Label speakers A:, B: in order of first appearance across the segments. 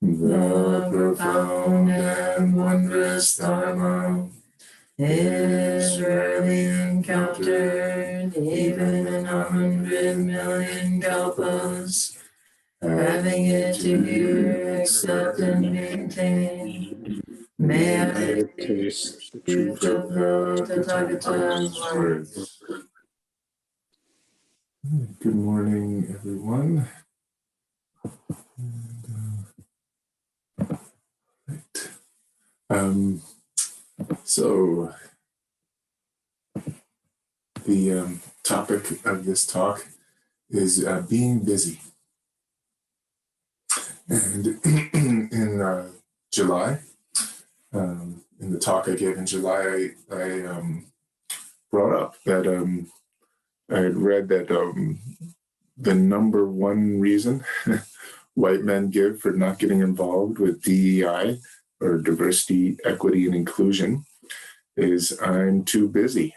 A: The profound and wondrous Dharma is rarely encountered, even in 100 million kalpas. Having it to hear, accept, and maintain, may I taste the truth of the Tathagata's words. Good morning, everyone. So the topic of this talk is being busy. And in July, in the talk I gave in July, I brought up that I had read that the number one reason white men give for not getting involved with DEI, or diversity, equity, and inclusion, is I'm too busy.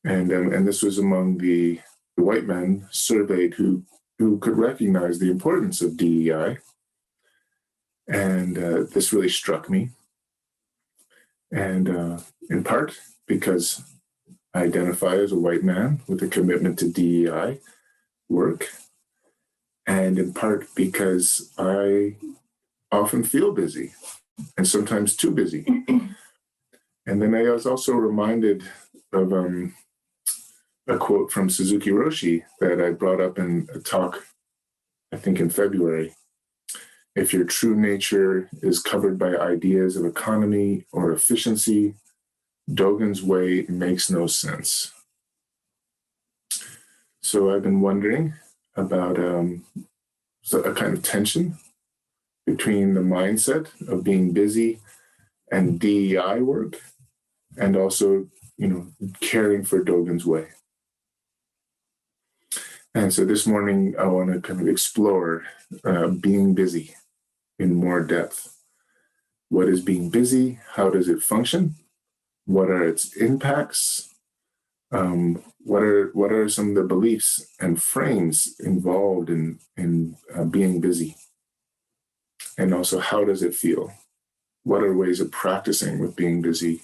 A: And this was among the white men surveyed who could recognize the importance of DEI. And this really struck me. And in part because I identify as a white man with a commitment to DEI work, and in part because I often feel busy and sometimes too busy. And then I was also reminded of a quote from Suzuki Roshi that I brought up in a talk, I think in February. If your true nature is covered by ideas of economy or efficiency, Dogen's way makes no sense. So I've been wondering about a kind of tension between the mindset of being busy and DEI work, and also, caring for Dogen's way. And so this morning, I want to kind of explore being busy in more depth. What is being busy? How does it function? What are its impacts? What are some of the beliefs and frames involved in being busy? And also, how does it feel? What are ways of practicing with being busy?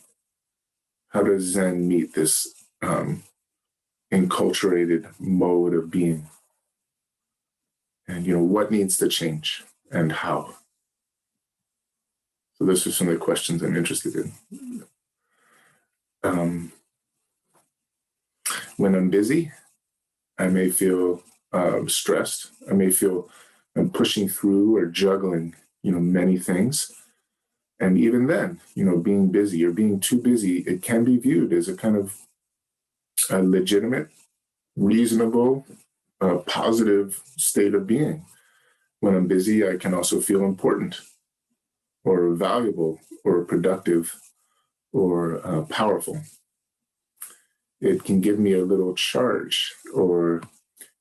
A: How does Zen meet this enculturated mode of being? And, what needs to change and how? So those are some of the questions I'm interested in. When I'm busy, I may feel stressed. I may feel I'm pushing through or juggling, many things. And even then, being busy or being too busy, it can be viewed as a kind of a legitimate, reasonable, positive state of being. When I'm busy, I can also feel important or valuable or productive or powerful. It can give me a little charge or,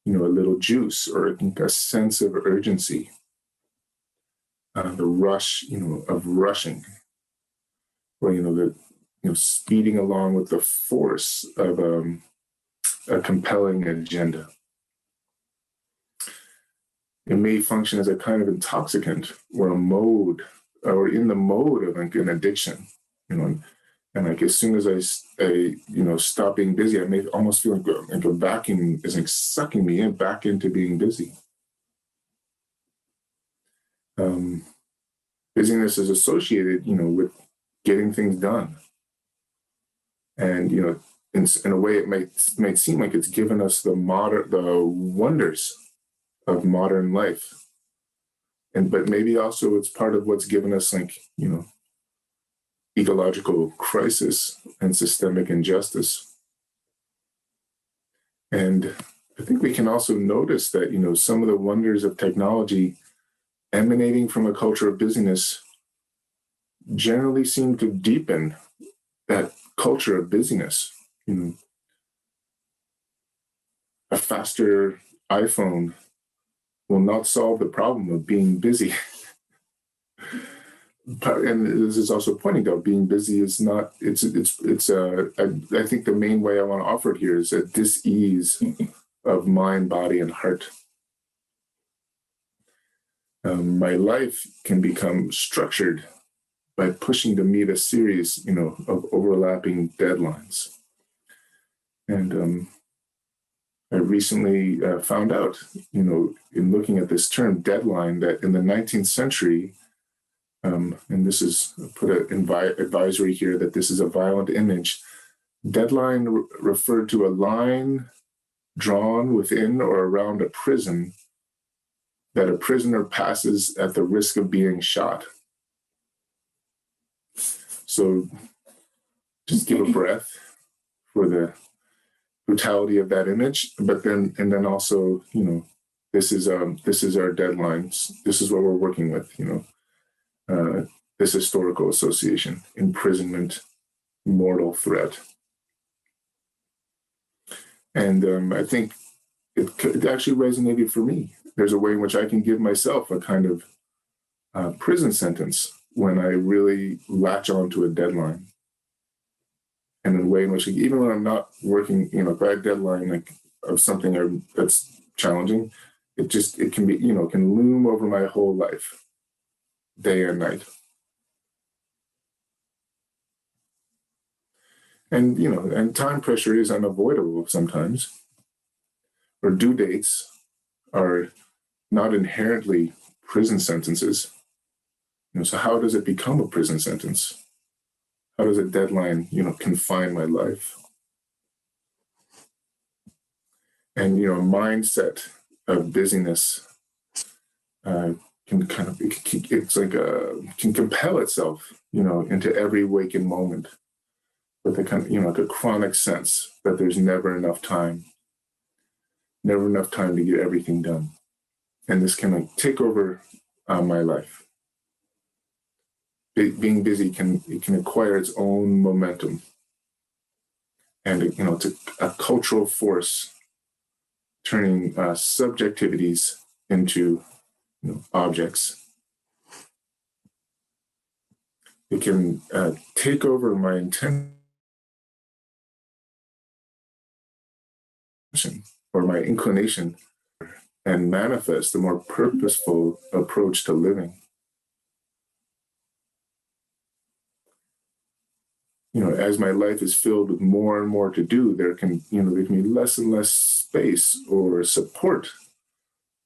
A: a little juice or a sense of urgency. The rush, of rushing, or, speeding along with the force of a compelling agenda. It may function as a kind of intoxicant or a mode, or in the mode of an addiction, and like as soon as I stop being busy, I may almost feel like a vacuum is like sucking me back into being busy. Busyness is associated, with getting things done. And, in a way it might seem like it's given us the wonders of modern life. But maybe also it's part of what's given us ecological crisis and systemic injustice. And I think we can also notice that, some of the wonders of technology emanating from a culture of busyness generally seem to deepen that culture of busyness. A faster iPhone will not solve the problem of being busy. And this is also pointing out being busy is not, I think the main way I want to offer it here is a dis-ease of mind, body, and heart. My life can become structured by pushing to meet a series, of overlapping deadlines. And I recently found out, in looking at this term deadline, that in the 19th century, and this is put an advisory here that this is a violent image. Deadline referred to a line drawn within or around a prison that a prisoner passes at the risk of being shot. So just give a breath for the brutality of that image, but then also, this is our deadlines. This is what we're working with, this historical association, imprisonment, mortal threat. And I think it actually resonated for me. There's a way in which I can give myself a kind of prison sentence when I really latch onto a deadline. And in a way in which, even when I'm not working, if I have a deadline like of something that's challenging, it can be, can loom over my whole life, day and night. And, and time pressure is unavoidable sometimes, or due dates are not inherently prison sentences. So how does it become a prison sentence? How does a deadline, confine my life? And, a mindset of busyness can kind of, it's like can compel itself, into every waking moment with a kind of, like a chronic sense that there's never enough time to get everything done. And this can take over my life. Being busy can acquire its own momentum, and it's a cultural force, turning subjectivities into objects. It can take over my intention or my inclination and manifest a more purposeful approach to living. As my life is filled with more and more to do, there can be less and less space or support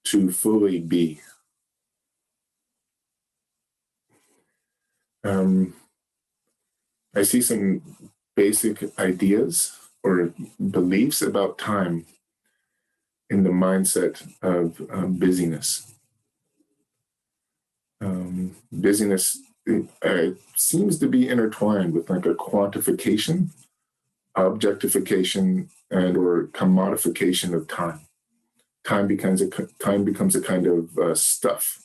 A: to fully be. I see some basic ideas or beliefs about time in the mindset of busyness. Busyness seems to be intertwined with like a quantification, objectification, and or commodification of time. Time becomes a kind of stuff,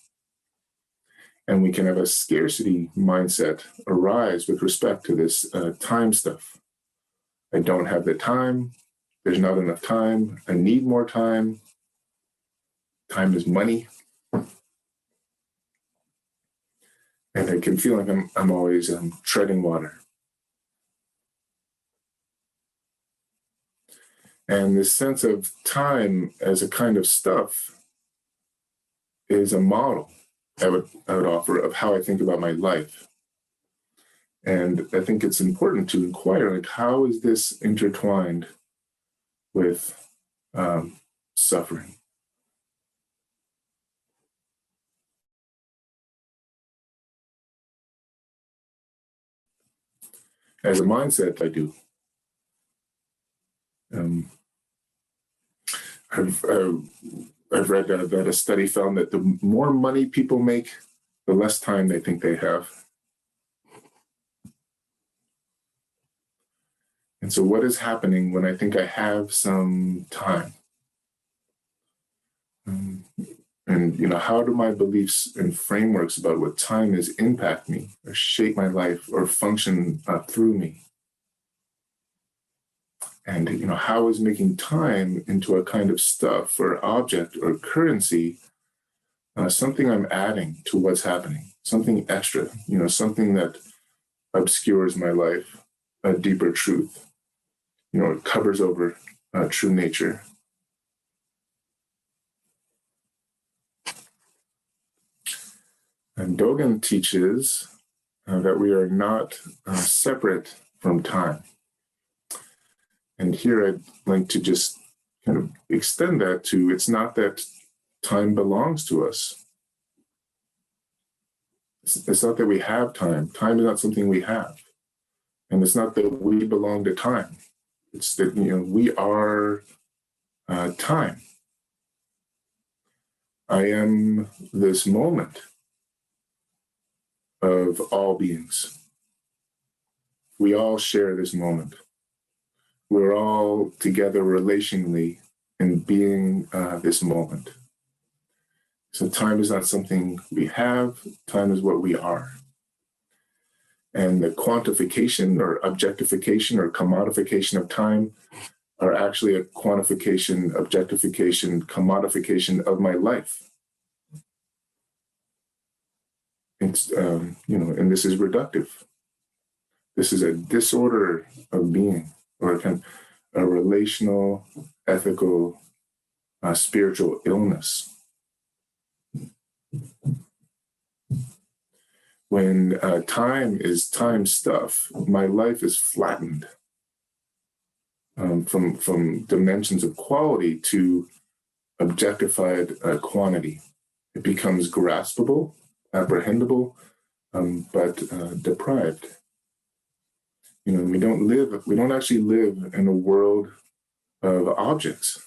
A: and we can have a scarcity mindset arise with respect to this time stuff. I don't have the time. There's not enough time. I need more time. Time is money. And I can feel like I'm always treading water. And this sense of time as a kind of stuff is a model I would offer of how I think about my life. And I think it's important to inquire, like, how is this intertwined with suffering? As a mindset, I do. I've read that a study found that the more money people make, the less time they think they have. And so what is happening when I think I have some time? And how do my beliefs and frameworks about what time is impact me or shape my life or function through me? And how is making time into a kind of stuff or object or currency something I'm adding to what's happening, something extra, something that obscures my life, a deeper truth, it covers over true nature. And Dogen teaches that we are not separate from time. And here I'd like to just kind of extend that to, it's not that time belongs to us. It's not that we have time. Time is not something we have. And it's not that we belong to time. It's that, we are time. I am this moment of all beings. We all share this moment. We're all together relationally in being this moment. So time is not something we have, time is what we are. And the quantification or objectification or commodification of time are actually a quantification, objectification, commodification of my life. It's, and this is reductive. This is a disorder of being, or a relational, ethical, spiritual illness. When time is time stuff, my life is flattened from dimensions of quality to objectified quantity. It becomes graspable, apprehendable, but deprived. We don't actually live in a world of objects.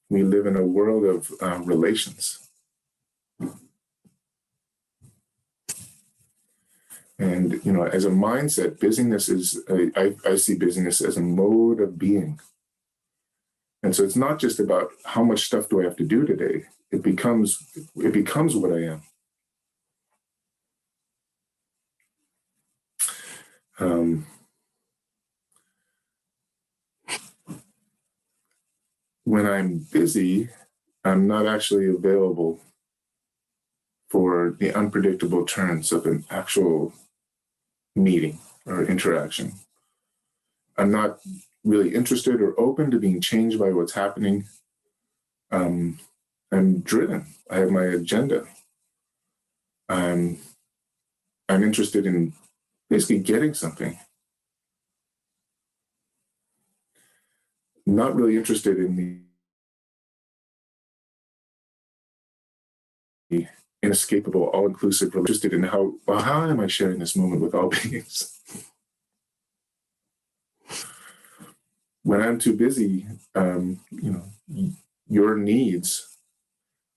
A: We live in a world of relations. And, as a mindset, busyness is, I see busyness as a mode of being. And so it's not just about how much stuff do I have to do today. It becomes what I am. When I'm busy, I'm not actually available for the unpredictable turns of an actual meeting or interaction. I'm not really interested or open to being changed by what's happening. I'm driven. I have my agenda. I'm interested in basically getting something. Not really interested in the inescapable, all-inclusive, interested in how am I sharing this moment with all beings? When I'm too busy, your needs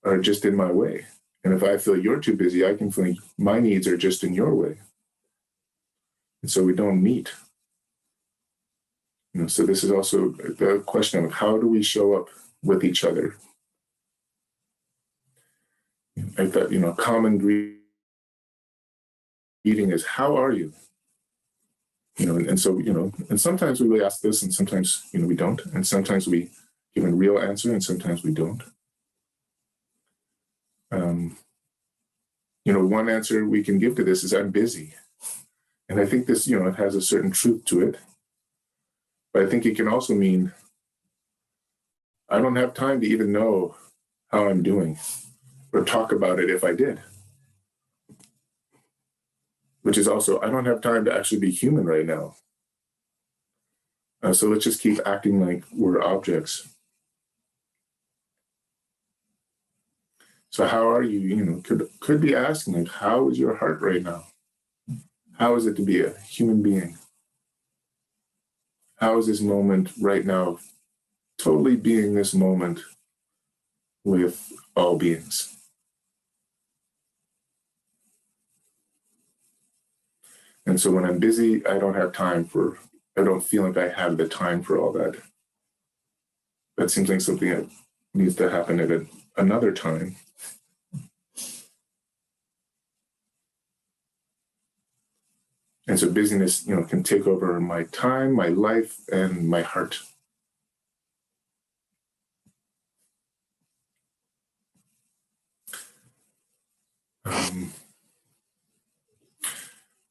A: are just in my way. And if I feel you're too busy, I can feel my needs are just in your way. And so we don't meet. So this is also the question of how do we show up with each other? I thought, common greeting is, how are you? And so, and sometimes we really ask this and sometimes, we don't. And sometimes we give a real answer and sometimes we don't. One answer we can give to this is, I'm busy. And I think this, it has a certain truth to it. But I think it can also mean, I don't have time to even know how I'm doing or talk about it if I did. Which is also, I don't have time to actually be human right now. So let's just keep acting like we're objects. So how are you? Could be asking, like, how is your heart right now? How is it to be a human being? How is this moment right now totally being this moment with all beings? And so when I'm busy, I don't feel like I have the time for all that. That seems like something that needs to happen at another time. And so busyness, can take over my time, my life, and my heart.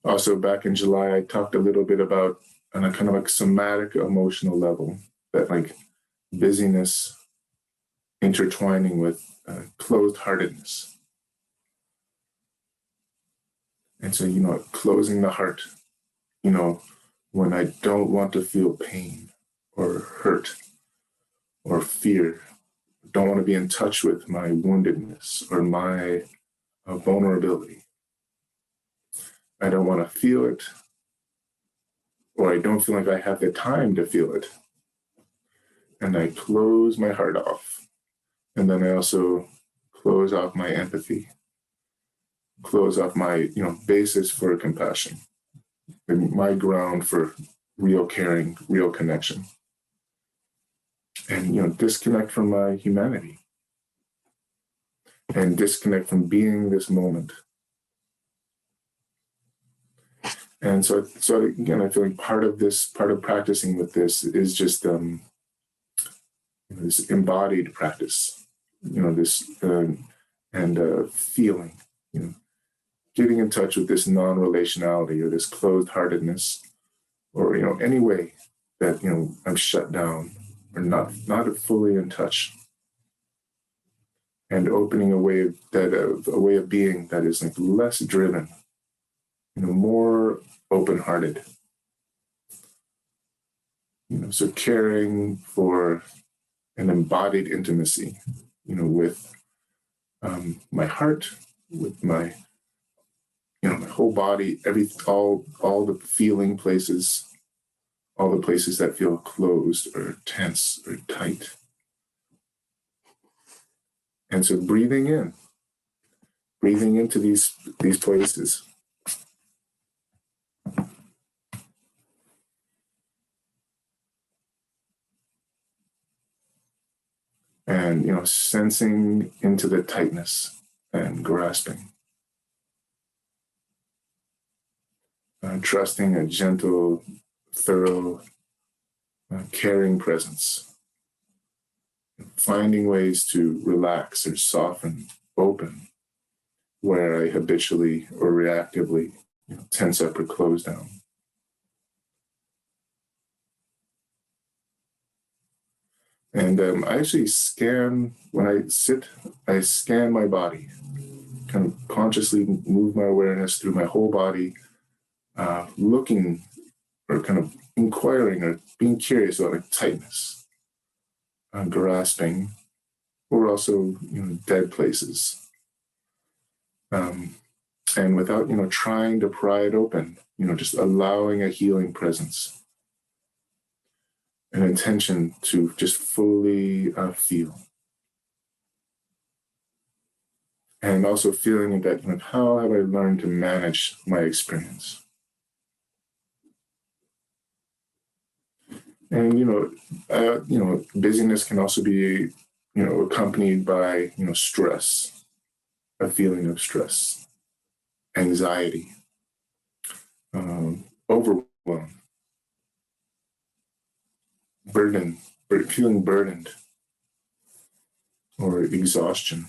A: Also, back in July, I talked a little bit about on a kind of like somatic emotional level, that like busyness intertwining with closed-heartedness. And so, closing the heart, when I don't want to feel pain or hurt or fear, don't want to be in touch with my woundedness or my vulnerability. I don't want to feel it, or I don't feel like I have the time to feel it. And I close my heart off. And then I also close off my empathy, close off my, basis for compassion, and my ground for real caring, real connection. And, disconnect from my humanity and disconnect from being this moment. And so again, I feel like part of practicing with this is just this embodied practice, this feeling, getting in touch with this non-relationality or this closed-heartedness, or any way that I'm shut down or not fully in touch, and opening a way of being that is like less driven, more open-hearted. So caring for an embodied intimacy, with my heart, with my, my whole body, all the feeling places, all the places that feel closed or tense or tight. And so breathing into these places. And, sensing into the tightness and grasping. Trusting a gentle, thorough, caring presence. Finding ways to relax or soften, open, where I habitually or reactively tense up or close down. And I actually when I sit, I scan my body, kind of consciously move my awareness through my whole body, looking or kind of inquiring or being curious about like tightness, grasping, or also, dead places. And without, trying to pry it open, just allowing a healing presence, an intention to just fully feel. And also feeling that, how have I learned to manage my experience? And, busyness can also be, accompanied by, stress, a feeling of stress, anxiety, overwhelm, feeling burdened, or exhaustion,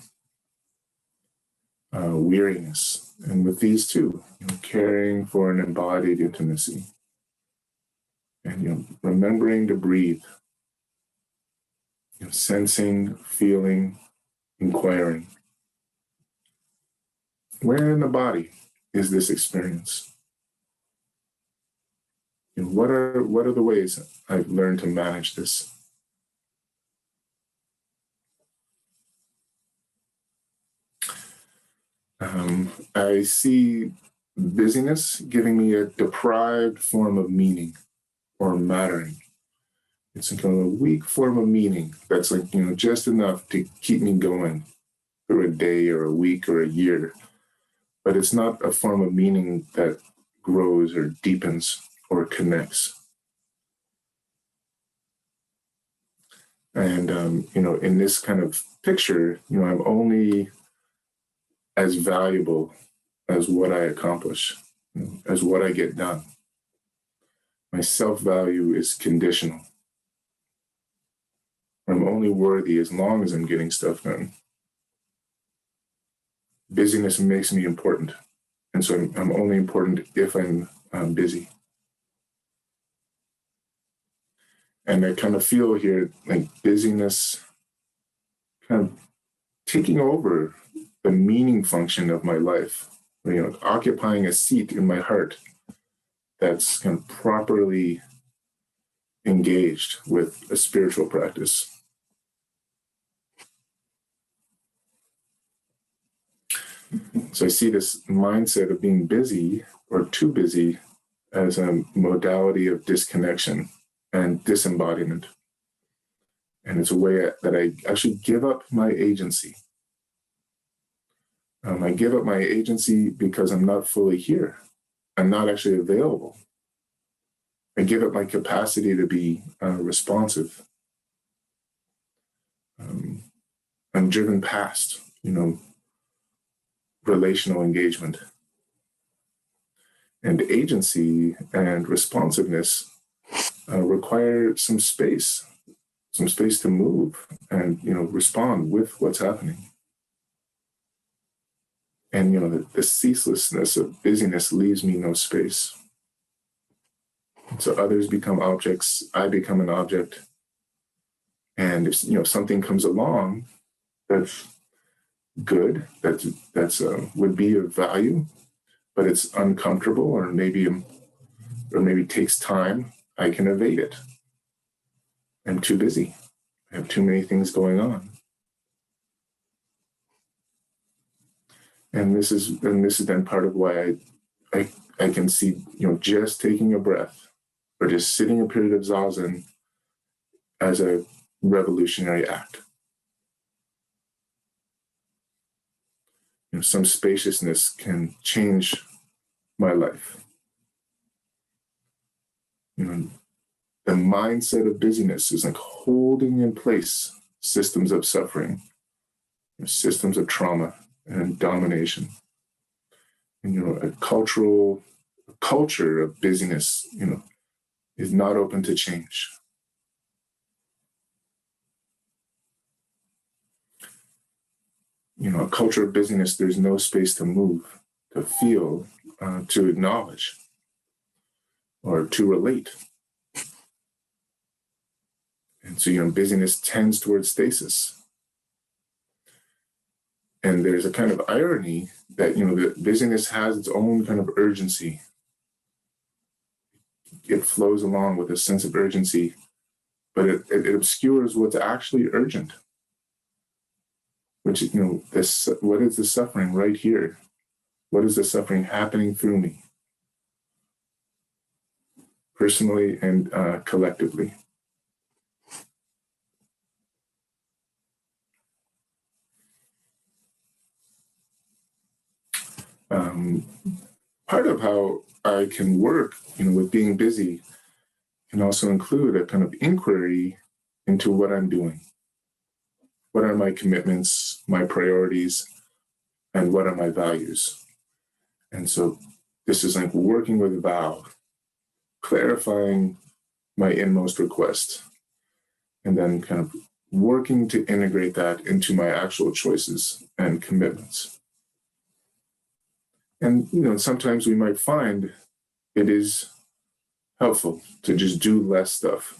A: weariness. And with these two, caring for an embodied intimacy, and remembering to breathe, sensing, feeling, inquiring. Where in the body is this experience? What are the ways I've learned to manage this? I see busyness giving me a deprived form of meaning or mattering. It's a kind of a weak form of meaning that's like, just enough to keep me going through a day or a week or a year. But it's not a form of meaning that grows or deepens or connects. And, in this kind of picture, I'm only as valuable as what I accomplish, as what I get done. My self-value is conditional. I'm only worthy as long as I'm getting stuff done. Busyness makes me important. And so I'm only important if I'm busy. And I kind of feel here like busyness kind of taking over the meaning function of my life, occupying a seat in my heart that's kind of properly engaged with a spiritual practice. So I see this mindset of being busy or too busy as a modality of disconnection and disembodiment. And it's a way that I actually give up my agency. I give up my agency because I'm not fully here. I'm not actually available. I give up my capacity to be responsive. I'm driven past, relational engagement. And agency and responsiveness require some space to move and, respond with what's happening. And, the ceaselessness of busyness leaves me no space. So others become objects, I become an object. And if, something comes along that's good, that's would be of value, but it's uncomfortable or maybe takes time, I can evade it. I'm too busy. I have too many things going on. And this is then part of why I can see, just taking a breath or just sitting a period of zazen as a revolutionary act. Some spaciousness can change my life. The mindset of busyness is like holding in place systems of suffering, systems of trauma and domination. And, a culture of busyness, is not open to change. A culture of busyness, there's no space to move, to feel, to acknowledge, or to relate. And so, busyness tends towards stasis. And there's a kind of irony that, that busyness has its own kind of urgency. It flows along with a sense of urgency, but it obscures what's actually urgent. Which, what is the suffering right here? What is the suffering happening through me? Personally and collectively. Part of how I can work, with being busy can also include a kind of inquiry into what I'm doing. What are my commitments, my priorities, and what are my values? And so this is like working with vow, clarifying my inmost request, and then kind of working to integrate that into my actual choices and commitments. And, sometimes we might find it is helpful to just do less stuff.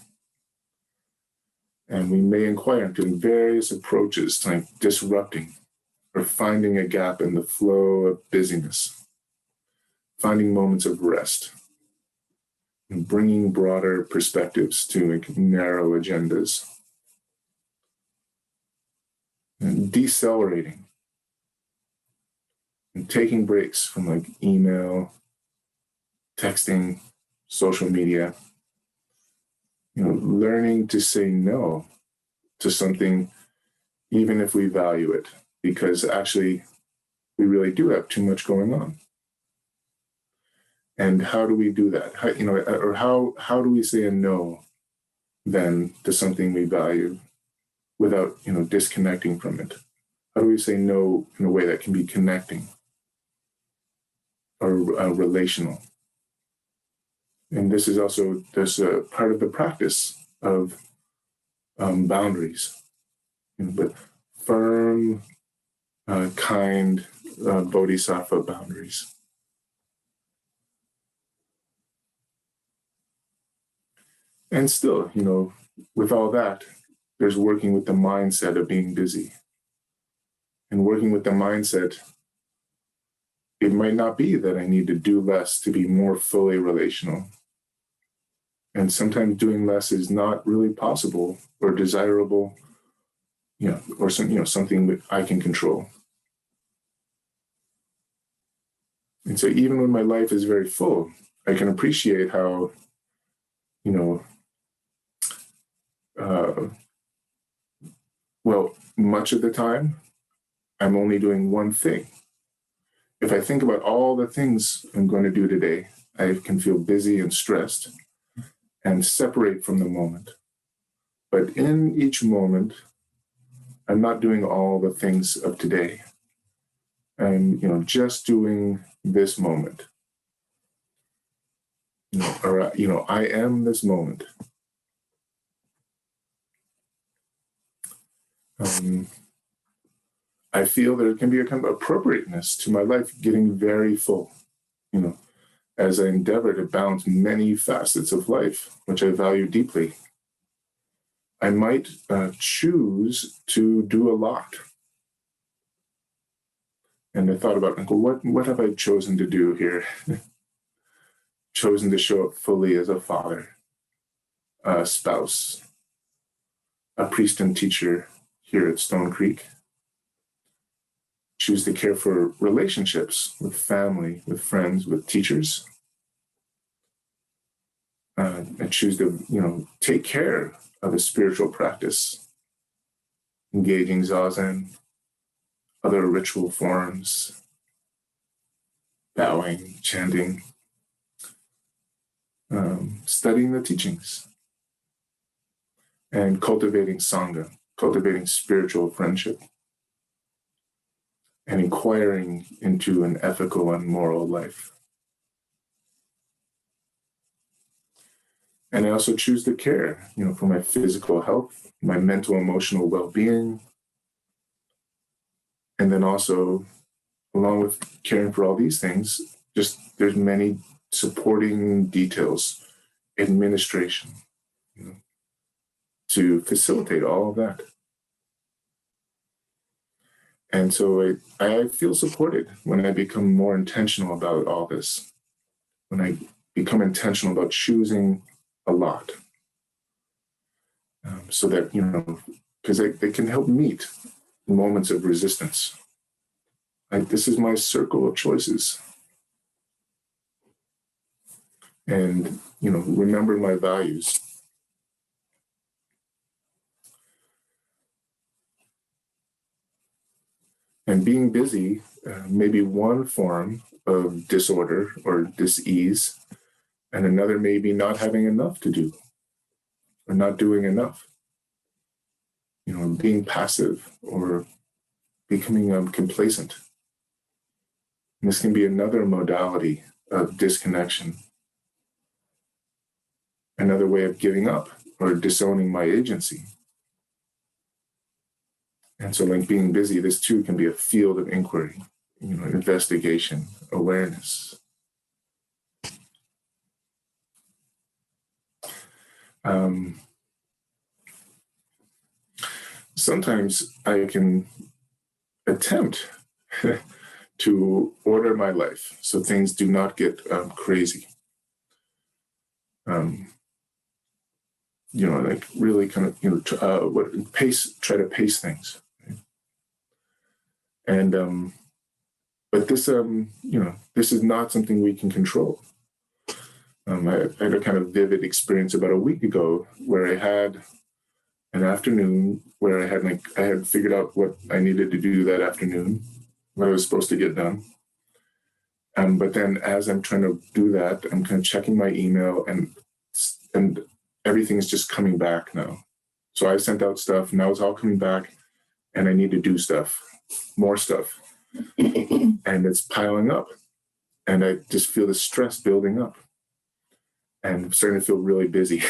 A: And we may inquire into various approaches to like disrupting or finding a gap in the flow of busyness, finding moments of rest, and bringing broader perspectives to like narrow agendas, and decelerating, and taking breaks from like email, texting, social media, learning to say no to something, even if we value it, because actually we really do have too much going on. And how do we do that? How do we say a no then to something we value without, disconnecting from it? How do we say no in a way that can be connecting or relational? And this is also part of the practice of boundaries, but firm, kind bodhisattva boundaries. And still, with all that, there's working with the mindset of being busy, and working with the mindset it might not be that I need to do less to be more fully relational. And sometimes doing less is not really possible or desirable, or something that I can control. And so even when my life is very full, I can appreciate how, much of the time, I'm only doing one thing. If I think about all the things I'm going to do today, I can feel busy and stressed and separate from the moment. But in each moment, I'm not doing all the things of today. I'm, just doing this moment. I am this moment. I feel there can be a kind of appropriateness to my life getting very full, as I endeavor to balance many facets of life, which I value deeply. I might choose to do a lot. And I thought about, what have I chosen to do here? Chosen to show up fully as a father, a spouse, a priest and teacher here at Stone Creek. Choose to care for relationships with family, with friends, with teachers. I choose to, take care of a spiritual practice, engaging zazen, other ritual forms, bowing, chanting, studying the teachings, and cultivating sangha, cultivating spiritual friendship, and inquiring into an ethical and moral life. And I also choose to care, for my physical health, my mental, emotional well-being, and then also, along with caring for all these things, just there's many supporting details, administration, to facilitate all of that. And so I feel supported when I become more intentional about all this, when I become intentional about choosing a lot, so that, because they can help meet moments of resistance. This is my circle of choices. And, remember my values. And being busy may be one form of disorder or dis-ease, and another may be not having enough to do or not doing enough. Being passive or becoming complacent. And this can be another modality of disconnection, another way of giving up or disowning my agency. And so, like being busy, this too can be a field of inquiry, investigation, awareness. Sometimes I can attempt to order my life so things do not get crazy. Like really kind of, try to pace things. Right? And, but this, this is not something we can control. I had a kind of vivid experience about a week ago where I had an afternoon where I had figured out what I needed to do that afternoon, what I was supposed to get done. But then as I'm trying to do that, I'm kind of checking my email and everything's just coming back now. So I sent out stuff, now it's all coming back, and I need to do stuff, more stuff. And it's piling up. And I just feel the stress building up. And I'm starting to feel really busy.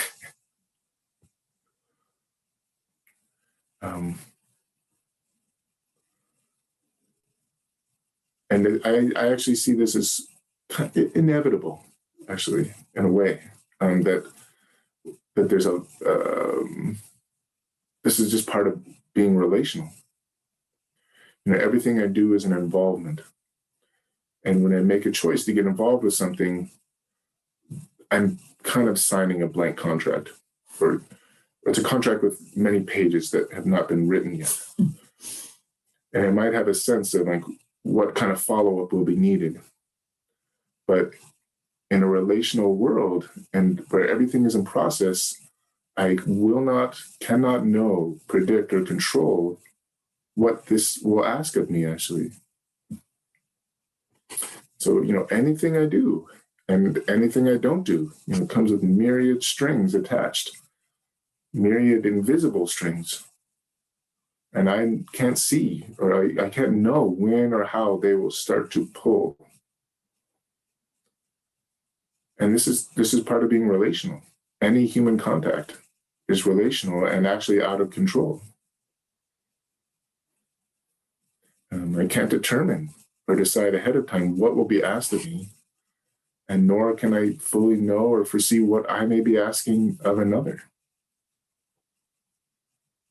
A: And I actually see this as inevitable, actually, in a way, that there's this is just part of being relational. Everything I do is an involvement. And when I make a choice to get involved with something, I'm kind of signing a blank contract, or it's a contract with many pages that have not been written yet. And I might have a sense of like what kind of follow-up will be needed. But in a relational world and where everything is in process, I cannot know, predict, or control what this will ask of me, actually. So, anything I do and anything I don't do, comes with myriad strings attached, myriad invisible strings. And I can't see, or I can't know when or how they will start to pull. And this is part of being relational. Any human contact is relational and actually out of control. I can't determine or decide ahead of time what will be asked of me, and nor can I fully know or foresee what I may be asking of another.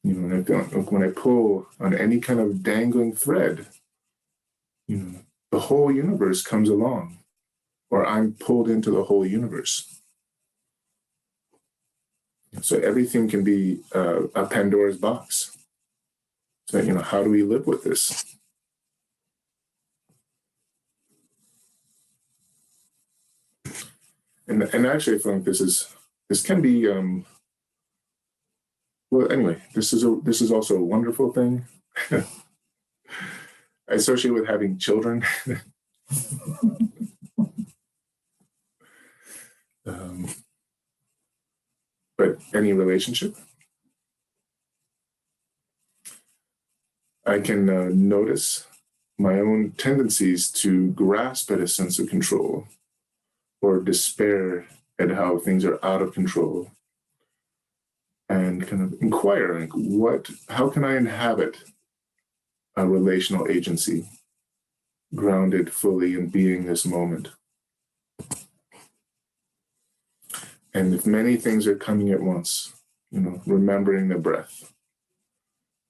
A: When I pull on any kind of dangling thread, the whole universe comes along, or I'm pulled into the whole universe. So everything can be a Pandora's box. So, how do we live with this? And actually, I feel like this can be, well, anyway, this is also a wonderful thing. I associate with having children. But any relationship, I can notice my own tendencies to grasp at a sense of control or despair at how things are out of control, and kind of inquire, like, how can I inhabit a relational agency grounded fully in being this moment? And if many things are coming at once, remembering the breath,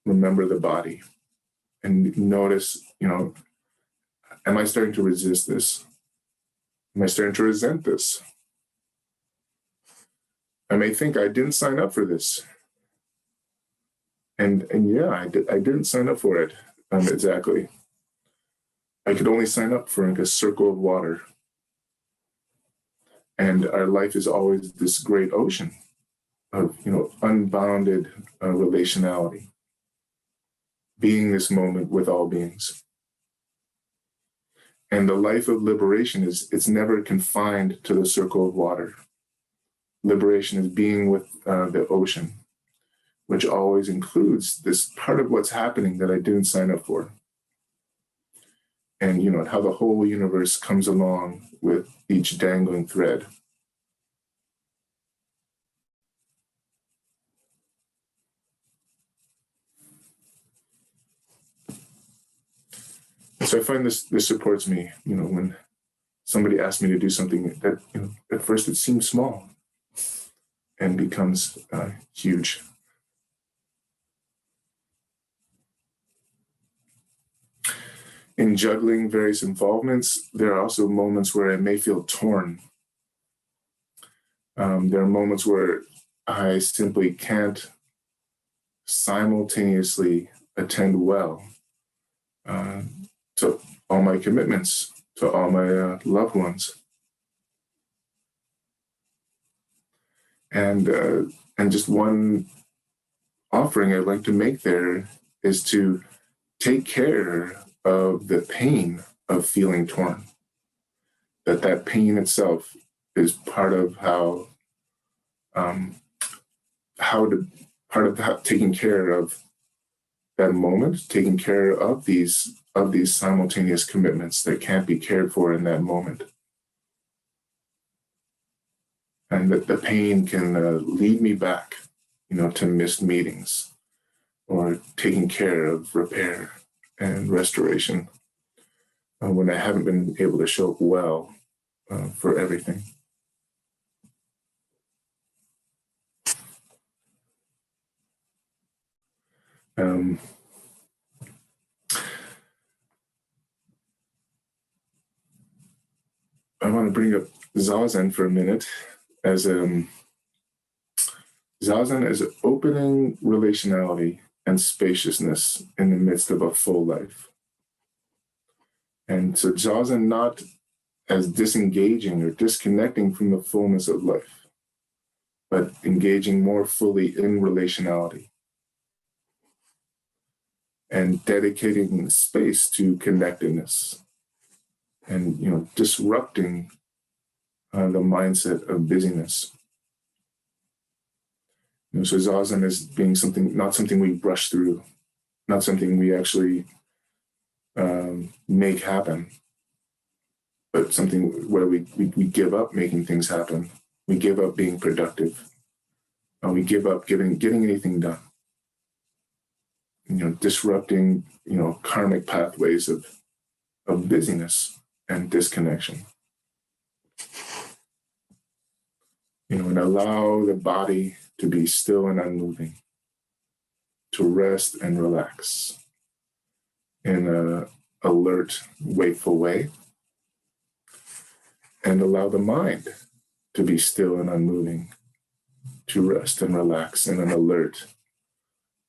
A: remember the body, and notice, am I starting to resist this? Am I starting to resent this? I may think I didn't sign up for this. And yeah, I didn't sign up for it. Exactly. I could only sign up for like a circle of water. And our life is always this great ocean of, unbounded relationality, being this moment with all beings. And the life of liberation it's never confined to the circle of water. Liberation is being with the ocean, which always includes this part of what's happening that I didn't sign up for. And, how the whole universe comes along with each dangling thread. So I find this supports me, when somebody asks me to do something that, at first it seems small and becomes huge. In juggling various involvements, there are also moments where I may feel torn. There are moments where I simply can't simultaneously attend well to all my commitments, to all my loved ones. And just one offering I'd like to make there is to take care of the pain of feeling torn. That pain itself is part of taking care of that moment, taking care of these simultaneous commitments that can't be cared for in that moment. And that the pain can lead me back, to missed meetings or taking care of repair and restoration when I haven't been able to show up well for everything. I want to bring up Zazen for a minute as Zazen is opening relationality and spaciousness in the midst of a full life. And so Zazen not as disengaging or disconnecting from the fullness of life, but engaging more fully in relationality and dedicating space to connectedness and, disrupting the mindset of busyness. So Zazen is being not something we brush through, not something we actually make happen, but something where we give up making things happen. We give up being productive. We give up getting anything done. Disrupting, karmic pathways of busyness and disconnection. And allow the body to be still and unmoving, to rest and relax in an alert, wakeful way, and allow the mind to be still and unmoving, to rest and relax in an alert,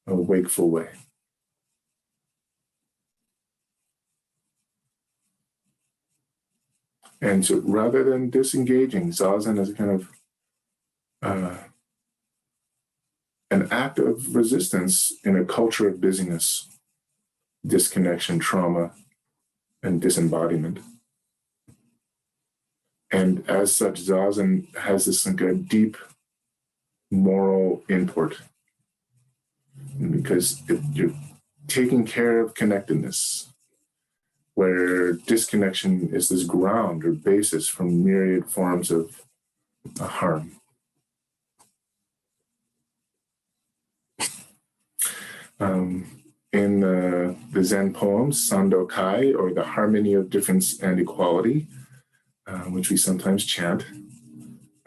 A: wakeful way. And so rather than disengaging, Zazen is kind of an act of resistance in a culture of busyness, disconnection, trauma, and disembodiment. And as such, Zazen has this like a deep moral import, because you're taking care of connectedness, where disconnection is this ground or basis from myriad forms of harm. In the Zen poems, Sando Kai, or the harmony of difference and equality, which we sometimes chant,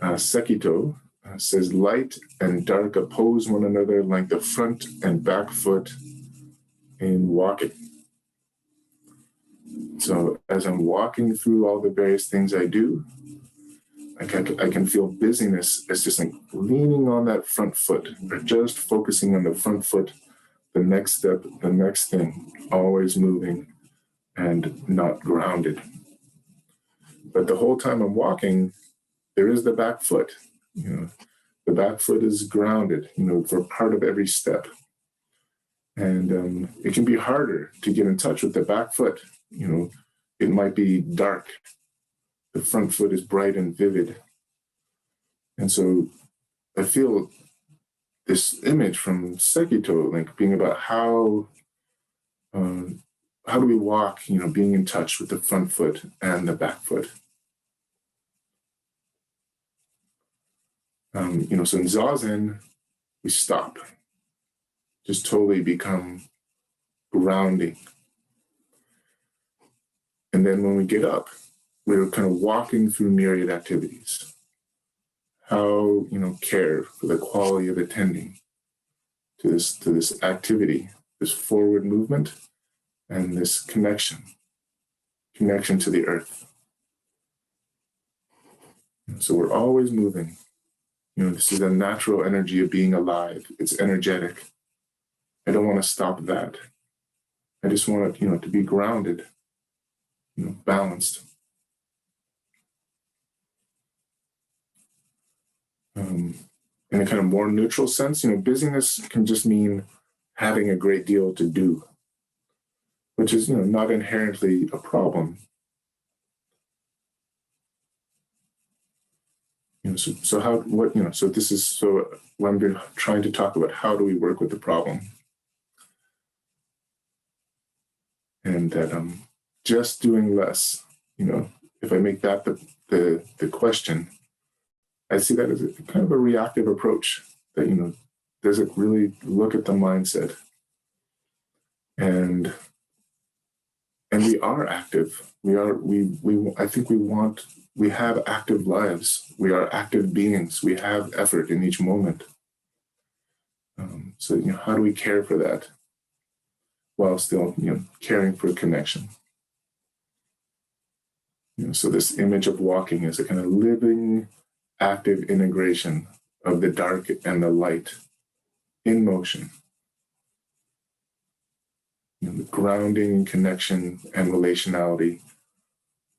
A: Sekito says, light and dark oppose one another like the front and back foot in walking. So as I'm walking through all the various things I do, I can feel busyness as just like leaning on that front foot, or just focusing on the front foot, the next step, the next thing, always moving and not grounded. But the whole time I'm walking, there is the back foot. The back foot is grounded, for part of every step. And it can be harder to get in touch with the back foot. It might be dark. The front foot is bright and vivid. And so I feel this image from Sekito, like being about how do we walk, being in touch with the front foot and the back foot. So in Zazen, we stop, just totally become grounding. And then when we get up, we're kind of walking through myriad activities. How, care for the quality of attending to this activity, this forward movement, and this connection to the earth. So we're always moving. This is a natural energy of being alive. It's energetic. I don't want to stop that. I just want it, to be grounded, balanced. In a kind of more neutral sense, busyness can just mean having a great deal to do, which is, not inherently a problem. So when we're trying to talk about how do we work with the problem, and that just doing less, if I make that the question, I see that as a kind of a reactive approach that, does it really look at the mindset? And we are active. We have active lives. We are active beings. We have effort in each moment. So, how do we care for that while still, caring for connection? So this image of walking is a kind of living, active integration of the dark and the light in motion. The grounding, connection, and relationality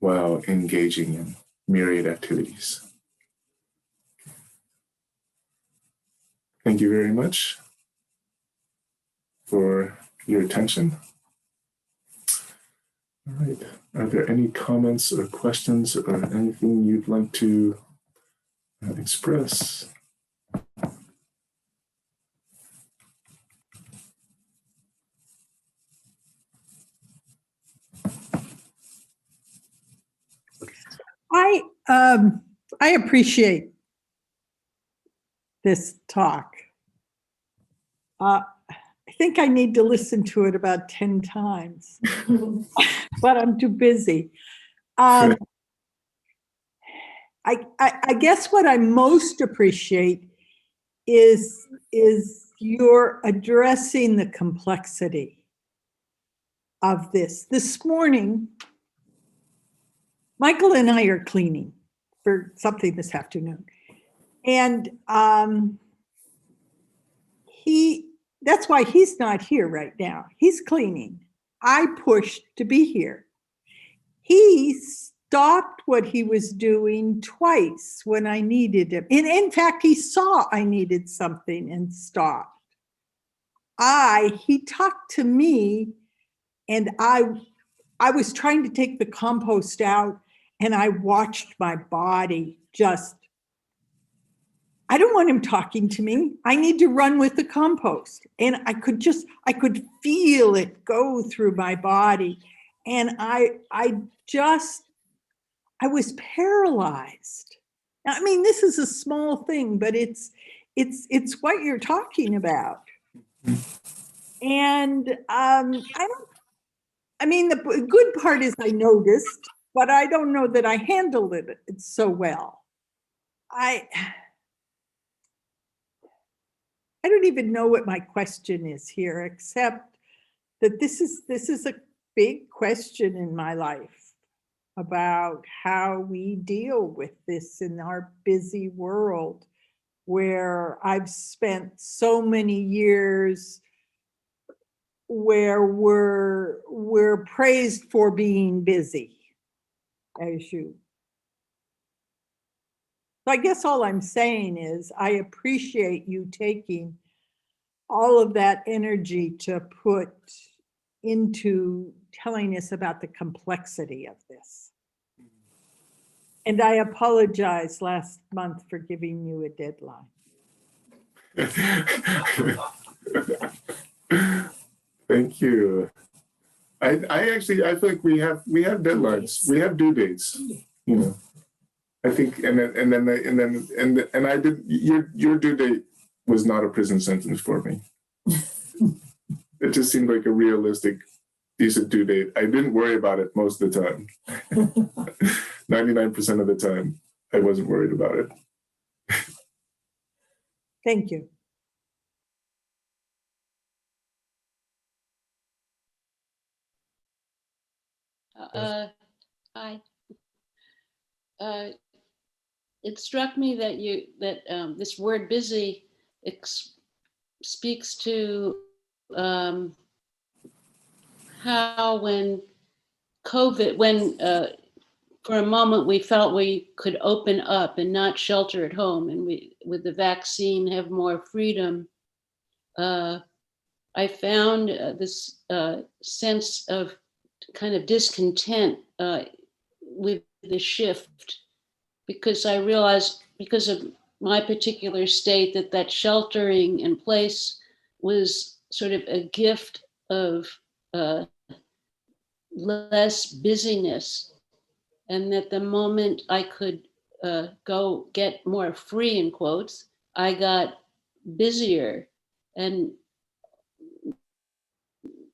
A: while engaging in myriad activities. Thank you very much for your attention. All right. Are there any comments or questions or anything you'd like to express?
B: I appreciate this talk. I think I need to listen to it about 10 times, but I'm too busy. I guess what I most appreciate is you're addressing the complexity of this. This morning, Michael and I are cleaning for something this afternoon. And that's why he's not here right now. He's cleaning. I pushed to be here. He stopped what he was doing twice when I needed him. And in fact, he saw I needed something and stopped. He talked to me, and I was trying to take the compost out, and I watched my body just, I don't want him talking to me. I need to run with the compost. And I could feel it go through my body. And I was paralyzed. Now, I mean, this is a small thing, but it's what you're talking about. And the good part is I noticed, but I don't know that I handled it so well. I don't even know what my question is here, except that this is a big question in my life about how we deal with this in our busy world, where I've spent so many years where we're praised for being busy, as you. So I guess all I'm saying is I appreciate you taking all of that energy to put into telling us about the complexity of this. And I apologize last month for giving you a deadline.
A: Thank you. I feel like we have deadlines. We have due dates. I think, and I did. Your due date was not a prison sentence for me. It just seemed like a realistic, decent due date. I didn't worry about it most of the time. 99% of the time, I wasn't worried about it.
B: Thank you.
C: Hi. It struck me that this word busy speaks to how when COVID, for a moment we felt we could open up and not shelter at home, and we, with the vaccine, have more freedom. I found this sense of kind of discontent with the shift, because I realized, because of my particular state, that sheltering in place was sort of a gift of less busyness, and that the moment I could go get more free, in quotes, I got busier, and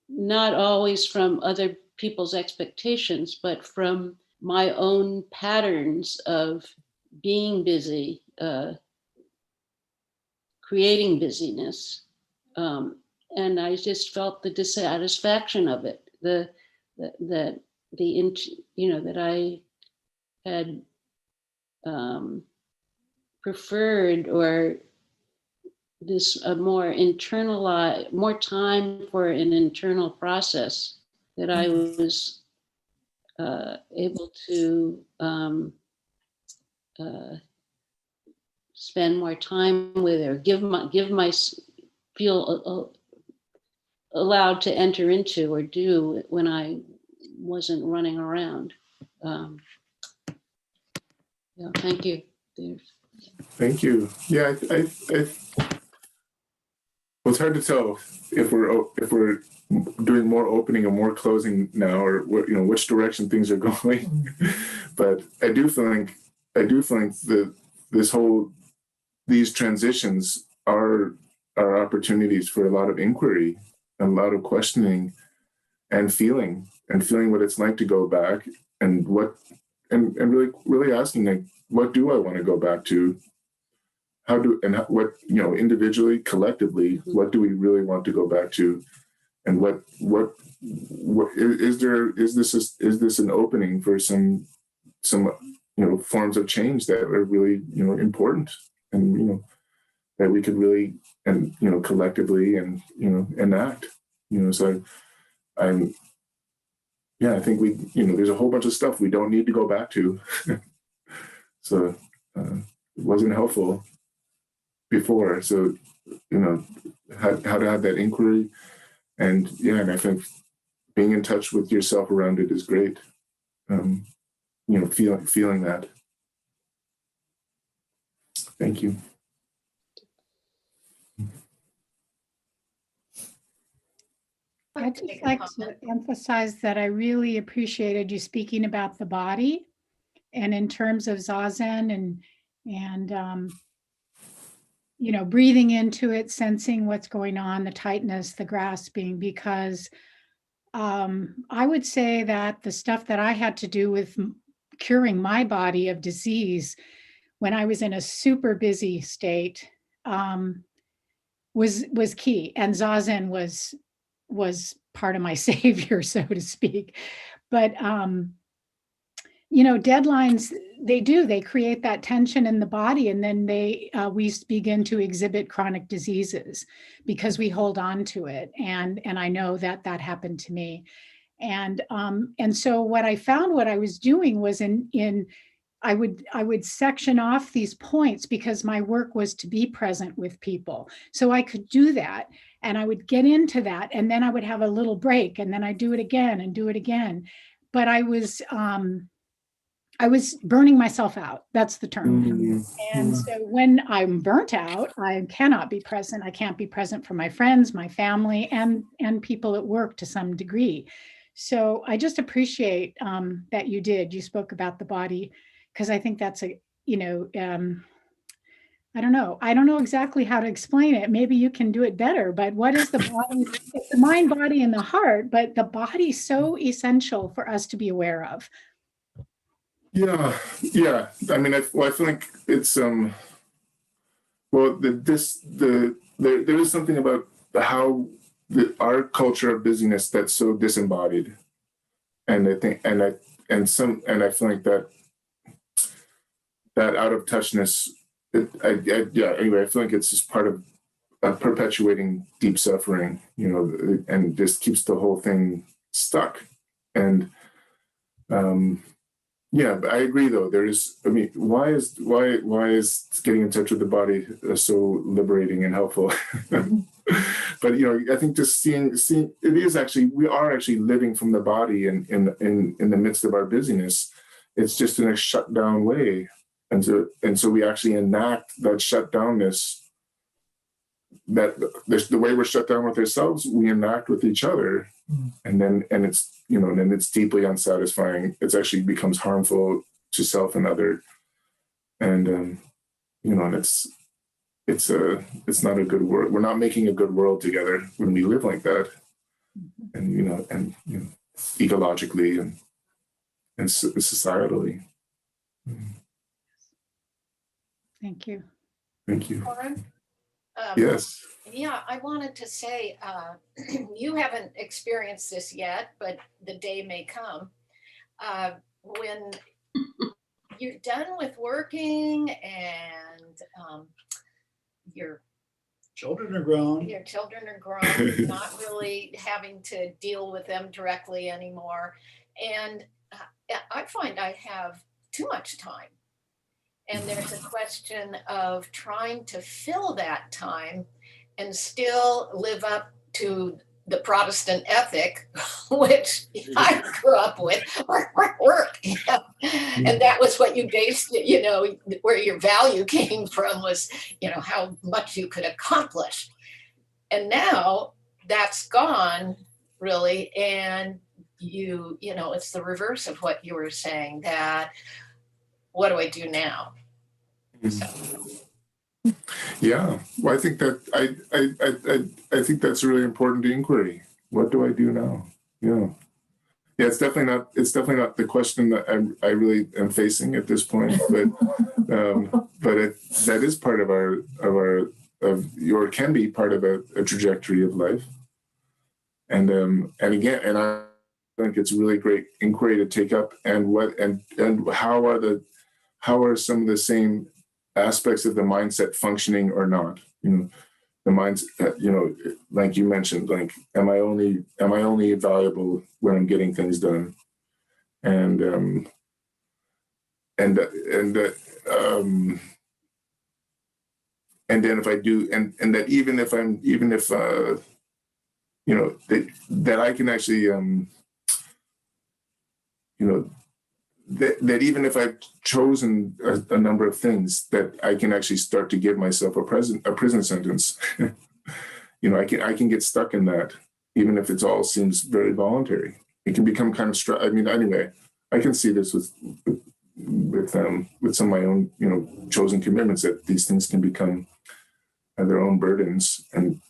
C: not always from other people's expectations, but from my own patterns of being busy, creating busyness. And I just felt the dissatisfaction of it, that I had preferred, or this a more internalized, more time for an internal process, that I was able to spend more time with, or feel allowed to enter into or do when I wasn't running around. Yeah, thank you.
A: Thank you. Yeah, well, it's hard to tell if we're doing more opening or more closing now, or what, which direction things are going. But I do think that these transitions are opportunities for a lot of inquiry, a lot of questioning, and feeling what it's like to go back, and really asking, like, what do I want to go back to? What, individually, collectively, what do we really want to go back to? And what is this an opening for some forms of change that are really important, and that we could really, and collectively, and enact. So I'm yeah, I think there's a whole bunch of stuff we don't need to go back to. So it wasn't helpful before. So how to have that inquiry, and I think being in touch with yourself around it is great. Feeling that. Thank you.
D: I'd just like to emphasize that I really appreciated you speaking about the body, and in terms of Zazen, and breathing into it, sensing what's going on, the tightness, the grasping, because I would say that the stuff that I had to do with curing my body of disease when I was in a super busy state was key, and Zazen was part of my savior, so to speak. But deadlines, they create that tension in the body, and then we begin to exhibit chronic diseases because we hold on to it. And I know that happened to me. And so what I found, what I was doing was I would section off these points, because my work was to be present with people. So I could do that, and I would get into that, and then I would have a little break, and then I'd do it again and do it again. But I was burning myself out. That's the term. Mm-hmm. And so when I'm burnt out, I cannot be present. I can't be present for my friends, my family, and people at work to some degree. So I just appreciate that you spoke about the body, because I think that's I don't know exactly how to explain it. Maybe you can do it better, but what is the body? It's the mind, body, and the heart, but the body's so essential for us to be aware of.
A: Yeah. I mean, I think it's there is something about how our culture of busyness that's so disembodied, and I think, and I feel like that out of touchness. Anyway, I feel like it's just part of perpetuating deep suffering, and just keeps the whole thing stuck. And but I agree, though. Why is getting in touch with the body so liberating and helpful? But I think just seeing it is actually, we are actually living from the body in the midst of our busyness. It's just in a shut down way, and so we actually enact that shutdownness. That the way we're shut down with ourselves, we enact with each other, and it's then it's deeply unsatisfying. It actually becomes harmful to self and other, and and it's not a good world. We're not making a good world together when we live like that, and ecologically and societally.
D: Thank you.
A: Thank you.
E: Korin?
A: Yes.
E: Yeah, I wanted to say, you haven't experienced this yet, but the day may come when you're done with working and your
F: Children are grown.
E: children are grown, not really having to deal with them directly anymore. And I find I have too much time. And there's a question of trying to fill that time and still live up to the Protestant ethic, which I grew up with, work. And that was what you based, where your value came from was, how much you could accomplish. And now that's gone, really. And it's the reverse of what you were saying, that what do I do now? So.
A: Yeah, well, I think that I think that's a really important inquiry. What do I do now? Yeah, yeah. It's definitely not the question that I really am facing at this point. But that is part or can be part of a trajectory of life. And I think it's a really great inquiry to take up. And how are some of the same aspects of the mindset functioning or not? The mindset, like you mentioned, like, am I only valuable when I'm getting things done? And then if I do, and that even if that I can actually, that even if I've chosen a number of things, that I can actually start to give myself a prison sentence. I can get stuck in that, even if it all seems very voluntary. It can become kind of anyway, I can see this with some of my own, chosen commitments, that these things can become their own burdens, and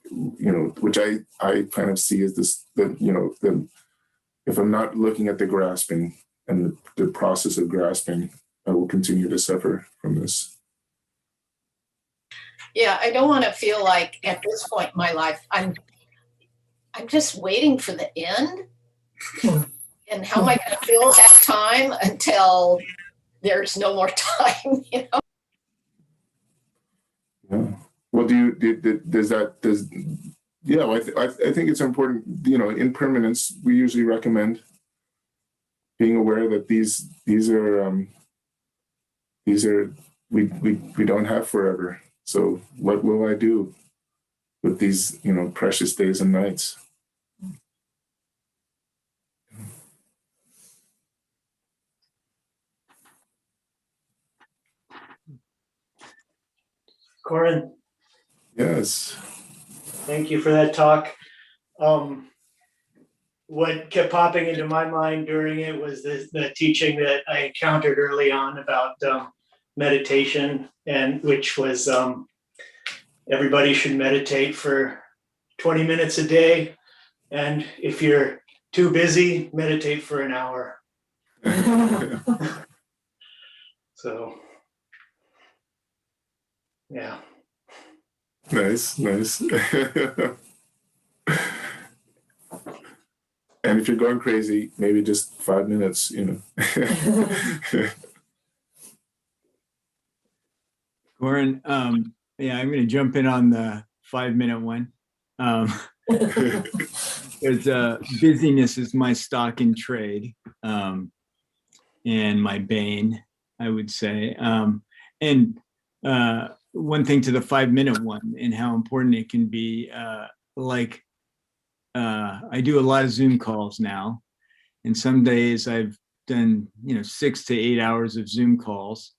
A: which I kind of see as this, if I'm not looking at the grasping and the process of grasping, I will continue to suffer from this.
E: Yeah, I don't want to feel like at this point in my life, I'm just waiting for the end. And how am I going to fill that time until there's no more time?
A: Yeah. Well, I think it's important. Impermanence. We usually recommend being aware that these are we don't have forever. So what will I do with these precious days and nights?
G: Korin,
A: Yes.
G: thank you for that talk. What kept popping into my mind during it was the teaching that I encountered early on about meditation, and which was everybody should meditate for 20 minutes a day. And if you're too busy, meditate for an hour. So, yeah.
A: Nice. And if you're going crazy, maybe just 5 minutes,
H: Korin, yeah, I'm going to jump in on the 5-minute one. Because busyness is my stock in trade, and my bane, I would say. And one thing to the 5-minute one and how important it can be, I do a lot of Zoom calls now, and some days I've done 6 to 8 hours of Zoom calls,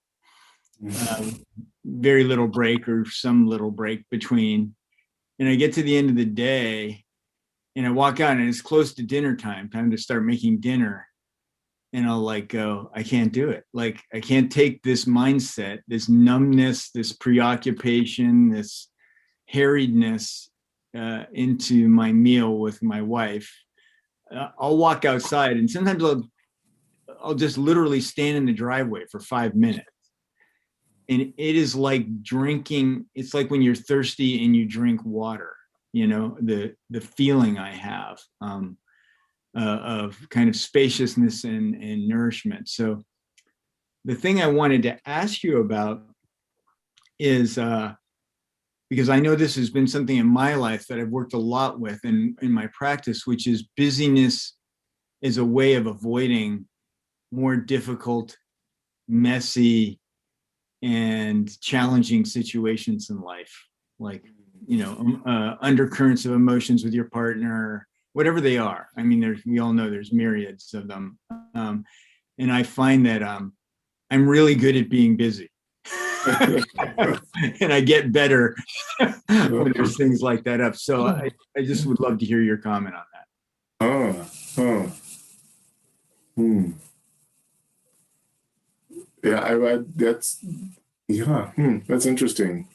H: very little break or some little break between, and I get to the end of the day and I walk out and it's close to dinner time to start making dinner, and I'll go, I can't do it. I can't take this mindset, this numbness, this preoccupation, this harriedness into my meal with my wife. I'll walk outside, and sometimes I'll just literally stand in the driveway for 5 minutes. And it is like drinking. It's like when you're thirsty and you drink water, the feeling I have of kind of spaciousness and nourishment. So the thing I wanted to ask you about is because I know this has been something in my life that I've worked a lot with in my practice, which is busyness is a way of avoiding more difficult, messy, and challenging situations in life, like, undercurrents of emotions with your partner, whatever they are. I mean, we all know there's myriads of them. And I find that I'm really good at being busy. And I get better when there's things like that up. So I just would love to hear your comment on that.
A: Yeah, that's interesting.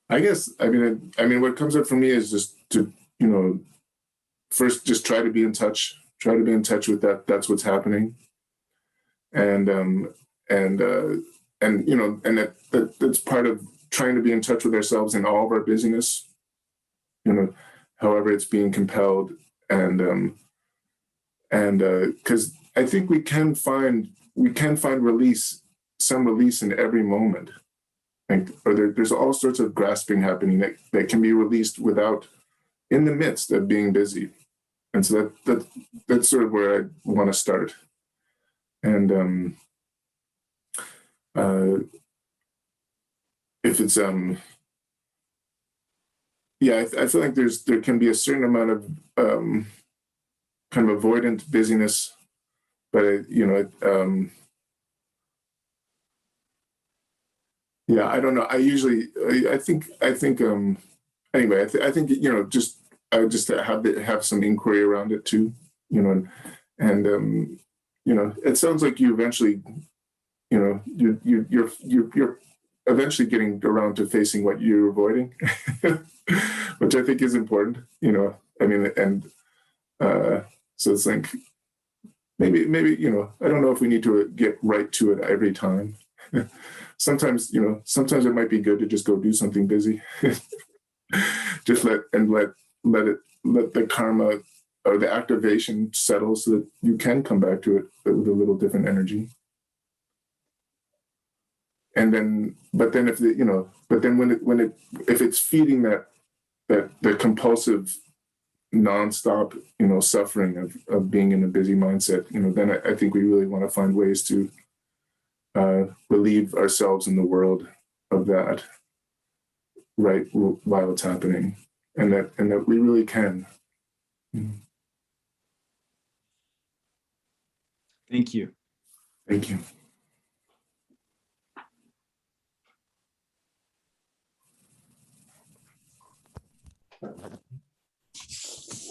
A: I guess, what comes up for me is just to, first just try to be in touch, with that. That's what's happening. And, that's part of trying to be in touch with ourselves in all of our busyness, however it's being compelled. And because I think we can find some release in every moment. There's all sorts of grasping happening that can be released in the midst of being busy. And so that's sort of where I want to start. And if it's I feel like there can be a certain amount of kind of avoidant busyness, but I don't know. I think anyway, I think just to have some inquiry around it too, and it sounds like you eventually, you're eventually getting around to facing what you're avoiding, which I think is important, and so it's like maybe I don't know if we need to get right to it every time. Sometimes it might be good to just go do something busy. Just let the karma or the activation settle so that you can come back to it with a little different energy. And then, but then if if it's feeding that the compulsive nonstop suffering of being in a busy mindset, then I think we really want to find ways to relieve ourselves in the world of that right while it's happening, and that we really can.
H: Thank you.
A: Thank you.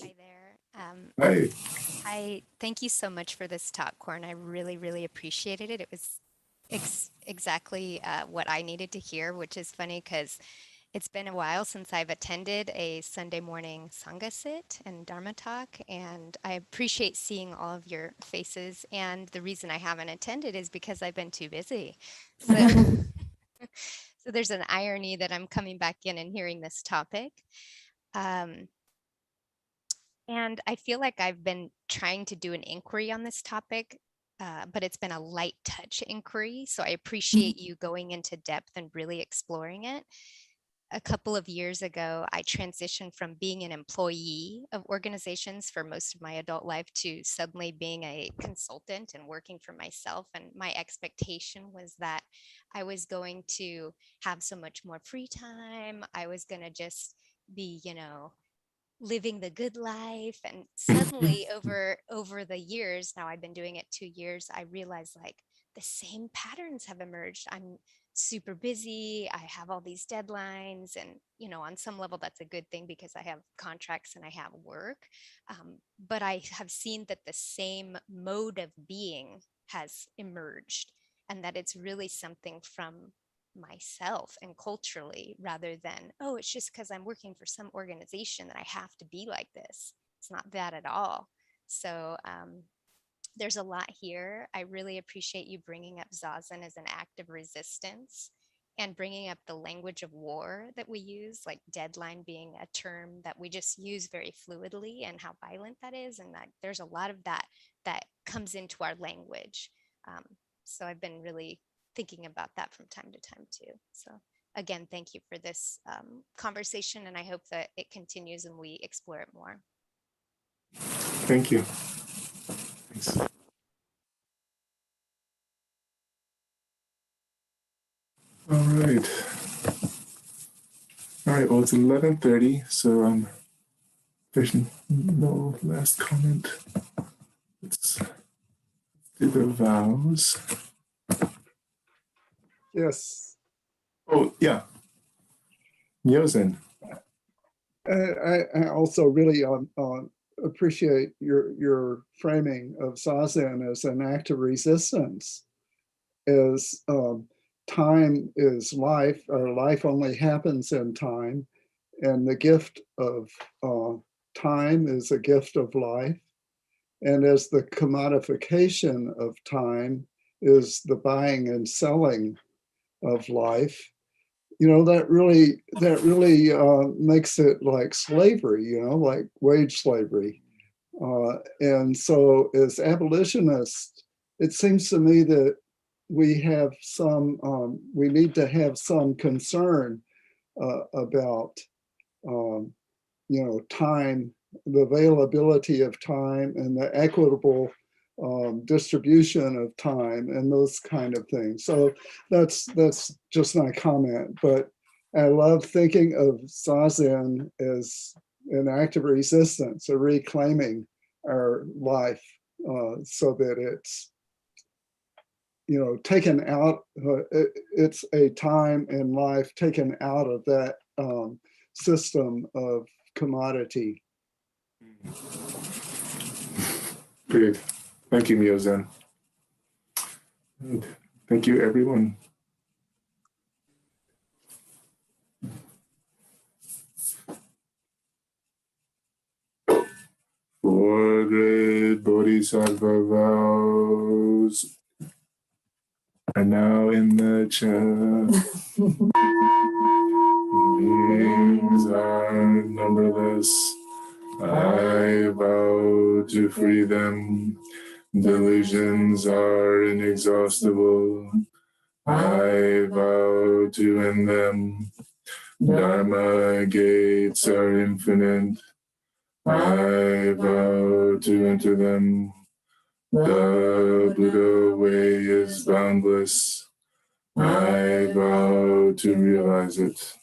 I: Hi there.
A: Hi.
I: I thank you so much for this talk, Korin. I really, really appreciated it. It was exactly what I needed to hear, which is funny because it's been a while since I've attended a Sunday morning Sangha sit and Dharma talk, and I appreciate seeing all of your faces. And the reason I haven't attended is because I've been too busy. So, so there's an irony that I'm coming back in and hearing this topic. And I feel like I've been trying to do an inquiry on this topic, but it's been a light touch inquiry. So I appreciate you going into depth and really exploring it. A couple of years ago, I transitioned from being an employee of organizations for most of my adult life to suddenly being a consultant and working for myself. And my expectation was that I was going to have so much more free time. I was going to just be, living the good life. And suddenly over the years, now I've been doing it 2 years, I realized like the same patterns have emerged. I'm super busy. I have all these deadlines, and on some level that's a good thing because I have contracts and I have work. But I have seen that the same mode of being has emerged, and that it's really something from myself and culturally, rather than, oh, it's just because I'm working for some organization that I have to be like this. It's not that at all. So there's a lot here. I really appreciate you bringing up Zazen as an act of resistance. and bringing up the language of war that we use, like deadline being a term that we just use very fluidly, and how violent that is, and that there's a lot of that comes into our language. So I've been really thinking about that from time to time too. So again, thank you for this conversation, and I hope that it continues and we explore it more.
A: Thank you. Thanks. All right. All right, well, it's 11:30, so there's no last comment. Let's do the vows.
J: Yes,
A: Oh, yeah. Yosen.
J: I also really appreciate your framing of Zazen as an act of resistance, as time is life, or life only happens in time, and the gift of time is a gift of life, and as the commodification of time is the buying and selling of life, you know, that really makes it like slavery, you know, like wage slavery. And so as abolitionists, it seems to me that we have some, we need to have some concern about, you know, time, the availability of time and the equitable distribution of time and those kind of things. So that's just my comment. But I love thinking of Zazen as an act of resistance, a reclaiming our life so that it's, you know, taken out, it's a time in life taken out of that system of commodity.
A: Great. Thank you, Miozen. Thank you, everyone. Four great Bodhisattva vows are now in the chat. Beings are numberless. I vow to free them. Delusions are inexhaustible. I vow to end them. Dharma gates are infinite. I vow to enter them. The Buddha way is boundless. I vow to realize it.